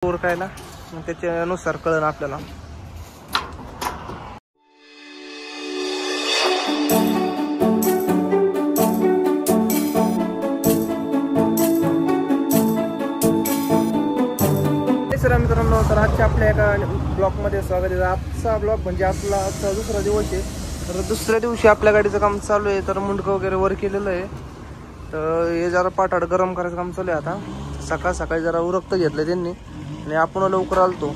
ओळखायला मग त्याच्यानुसार कळण आपल्याला. सर मित्रांनो, तर आजच्या आपल्या एका ब्लॉकमध्ये स्वागत आहे. आजचा ब्लॉक म्हणजे आपला आजचा दुसरा दिवस आहे. तर दुसऱ्या दिवशी आपल्या गाडीचं काम चालू आहे. तर मुंडकं वगैरे वर केलेलं आहे. तर हे जरा पाठाड गरम करायचं काम चालू आहे. आता सकाळ सकाळी जरा उरकतं घेतलं त्यांनी आणि आपण लवकर आलतो.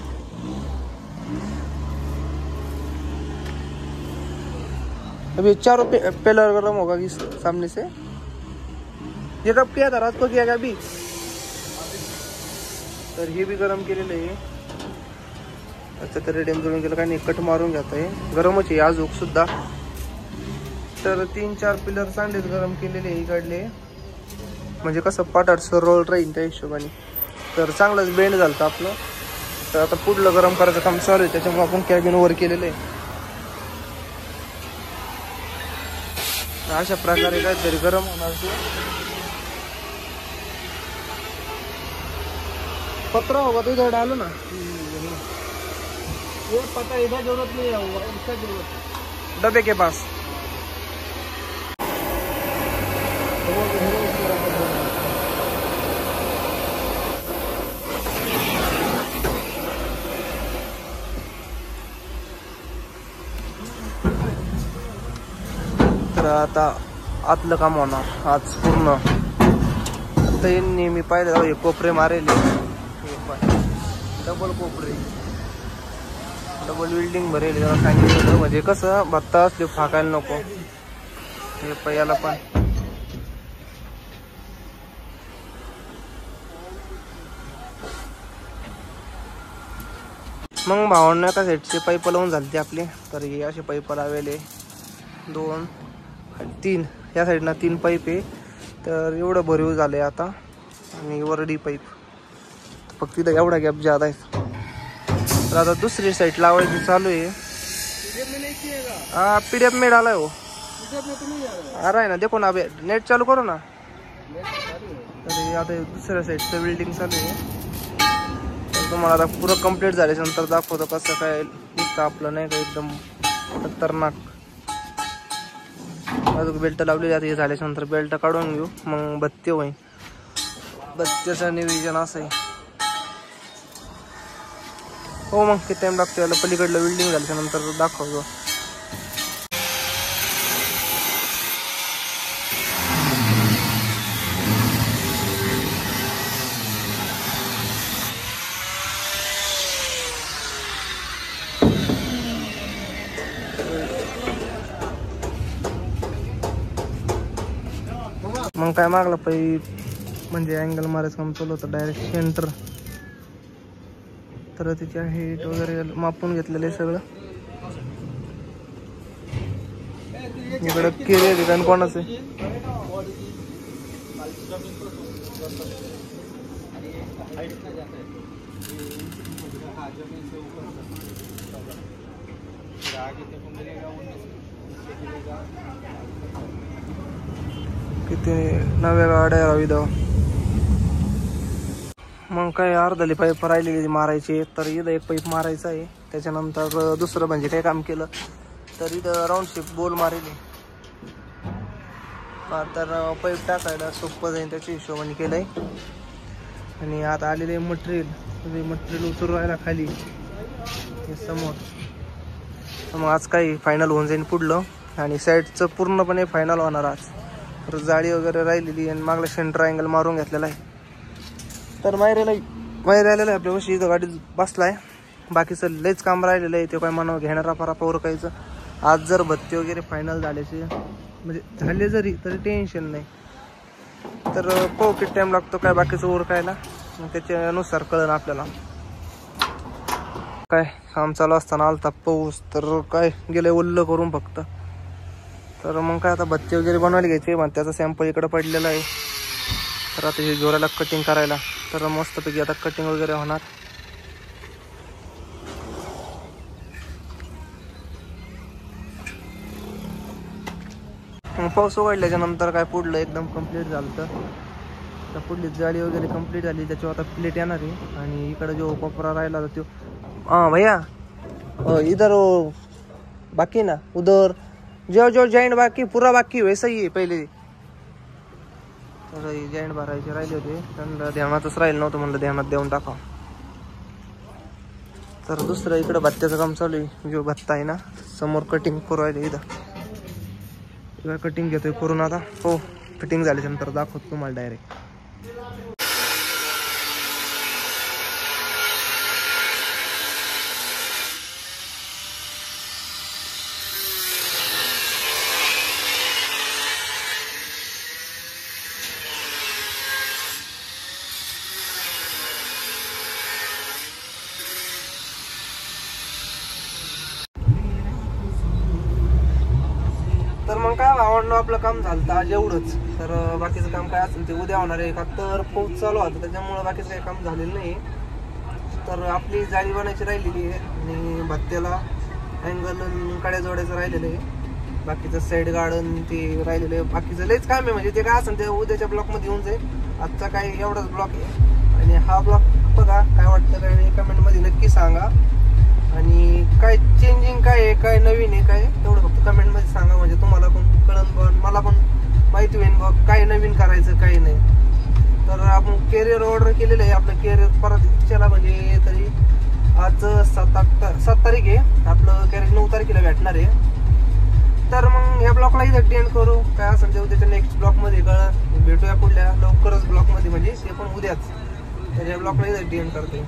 अभी चारों पिलर गरम होगा कि सामने से. ये कब किया था? रात को किया क्या अभी? तर हे बी गरम केलेलं आहे. अच्छा, तर रेडियम जोडून केलं काय नाही, कट मारून घेत आहे. गरमच आहे आजूक सुद्धा. तर 3-4 पिलर चांगलेच गरम केलेले आहे इकडले, म्हणजे कसं पाटाडसर रोल राहील त्या हिशोबाने. तर चांगलंच बेंड झालं आपलं. तर आता पुढलं गरम करायचं काम चालू आहे, त्याच्यामुळे आपण कॅबिन वर केलेलं आहे. अशा प्रकारे काहीतरी गरम होणार. पत्रा होगा तो इधर डालो ना. ये पता इधर जरूरत नहीं है, इसका जरूरत है डब्बे के पास. तर आता आतलं काम होणार आज पूर्ण. आता यांनी मी पाहिलं हे कोपरे मारेले, डबल कोपरे, डबल बिल्डिंग भरेल जरा सांगितलं. म्हणजे कसं भत्ता असले फाकायला नको. हे पहिल्याला पण मग भावांना का सेटचे पाईप लावून झालते आपले. तर हे असे पाईप लावले 2, 3 या साईडना 3 पाईप आहे. तर एवढं भरीव झालंय आता. आणि वरडी पाईप फक्त तिथं एवढा गॅप ज्यादा आहे. तर आता दुसरी साईड लावायची चालू आहे. हाँ PDF में डाला है वो, आ रहा है ना, देखो ना. अभी नेट चालू करो ना. तर आता दुसऱ्या साईडचं बिल्डिंग चालू आहे. तर तुम्हाला आता पुरं कंप्लीट झाल्यानंतर दाखवतो कसं काय दिसतं आपलं, नाही का एकदम खतरनाक. अजून बेल्ट लावलेली आता. हे झाल्यानंतर बेल्ट काढून घेऊ, मग बत्ती होईल. बत्तीचं नियोजन असं आहे. हो मग किती टाइम लागतो याला. पलीकडलं बिल्डिंग झाल्यानंतर दाखवतो. मग काय मागला पाईप म्हणजे अँगल मारायचं काम चालू होतं डायरेक्ट सेंटर. तर तिच्या हेट वगैरे मापून घेतलेलं आहे सगळं. इकडं केले ठिकाण कोणाचं आहे. किती नव्या गाड्या विधाव. मग काय अर्धली पाईप राहिलेली मारायची. तर इथं एक पाईप मारायचा आहे. त्याच्यानंतर दुसरं म्हणजे काय काम केलं तर इथं राऊंड शेप बोल मारेली. तर पाईप टाकायला सोपं जाईल त्याच्या हिशोबाने केलं आहे. आणि आता आलेले मटेरियल उतरून राहिला खाली हे समोर. तर मग आज काही फायनल होऊन जाईल पुढलं. आणि साईडचं पूर्णपणे फायनल होणार आज. तर जाळी वगैरे राहिलेली आणि मागला सेंटर अँगल मारून घेतलेला आहे. तर बाहेर आलेलं आहे आपल्यापाशी. इथं गाडीत बसला आहे. बाकीचं लयच काम राहिलेलं आहे. ते काय म्हणावं घेणारा परापा उरकायचं. आज जर बत्ती वगैरे फायनल झाल्याचे म्हणजे झाले जरी तरी टेन्शन नाही. तर पाहू किती टाईम लागतो काय बाकीचं उरकायला, मग त्याच्यानुसार कळण आपल्याला. काय काम चालू असताना आलता पाऊस. तर काय गेलं ओल्लं करून फक्त. तर मग काय आता बत्ती वगैरे बनवायला घ्यायची. मग त्याचा सॅम्पल इकडं पडलेला आहे. तर आता हे जोराला कटिंग करायला. तर मस्तपैकी आता कटिंग वगैरे होणार. पाऊस उघडल्याच्या नंतर काय पुढलं एकदम कम्प्लीट झालं. तर तर पुढली जाळी वगैरे कंप्लीट झाली, त्याच्यावर आता प्लेट येणार आहे. आणि इकडे जो कोपरा राहिला होता तो, हाँ भैया इधर वो बाकी ना, उधर जो जो जॉइंट बाकी पूरा बाकी वैसा ही आहे पहिले. तर जॉइंट भरायचे राहिले होते, त्यांना ध्यानातच राहिलं नव्हतं, म्हणलं ध्यानात देऊन टाका. तर दुसरं इकडं भत्त्याचं काम चालू आहे. जो भत्ता आहे ना समोर कटिंग करू राहिले, इथं कटिंग घेतोय करून आता. हो फिटिंग झाल्यानंतर दाखवतो तुम्हाला डायरेक्ट. तर मग काय भावांनो, आपलं काम झालं आज एवढंच. तर बाकीचं काम काय असेल ते उद्या होणार आहे. का तर पाऊस चालू होता त्याच्यामुळं बाकीचं काही काम झालेलं नाही. तर आपली जाळी बनायची राहिलेली आहे आणि भत्त्याला अँगल काड्या जोडायचं राहिलेलं आहे. बाकीचं साईड गार्डन ते राहिलेलं आहे. बाकीचं लयच काम आहे, म्हणजे ते काय असेल ते उद्याच्या ब्लॉकमध्ये येऊन जाईल. आजचा काय एवढाच ब्लॉक आहे. आणि हा ब्लॉक बघा काय वाटतं काय नाही कमेंटमध्ये नक्की सांगा. आणि काय चेंजिंग काय आहे, काय नवीन आहे, काय तेवढं फक्त कमेंटमध्ये सांगा, म्हणजे तुम्हाला पण कळन पण मला पण माहिती होईल बघ काय नवीन करायचं काय नाही. तर आपण कॅरियर ऑर्डर केलेलं आहे. आपलं कॅरियर परत चला म्हणजे तरी आज 7 तारीख आहे. आपलं कॅरियर 9 तारखेला भेटणार आहे. तर मग ह्या ब्लॉकला इथं एंड करू. काय असेल ते उद्याच्या नेक्स्ट ब्लॉकमध्ये भेटूया पुढल्या लवकरच ब्लॉकमध्ये, म्हणजे ते पण उद्याच. तर या ब्लॉकला इथं एंड करते.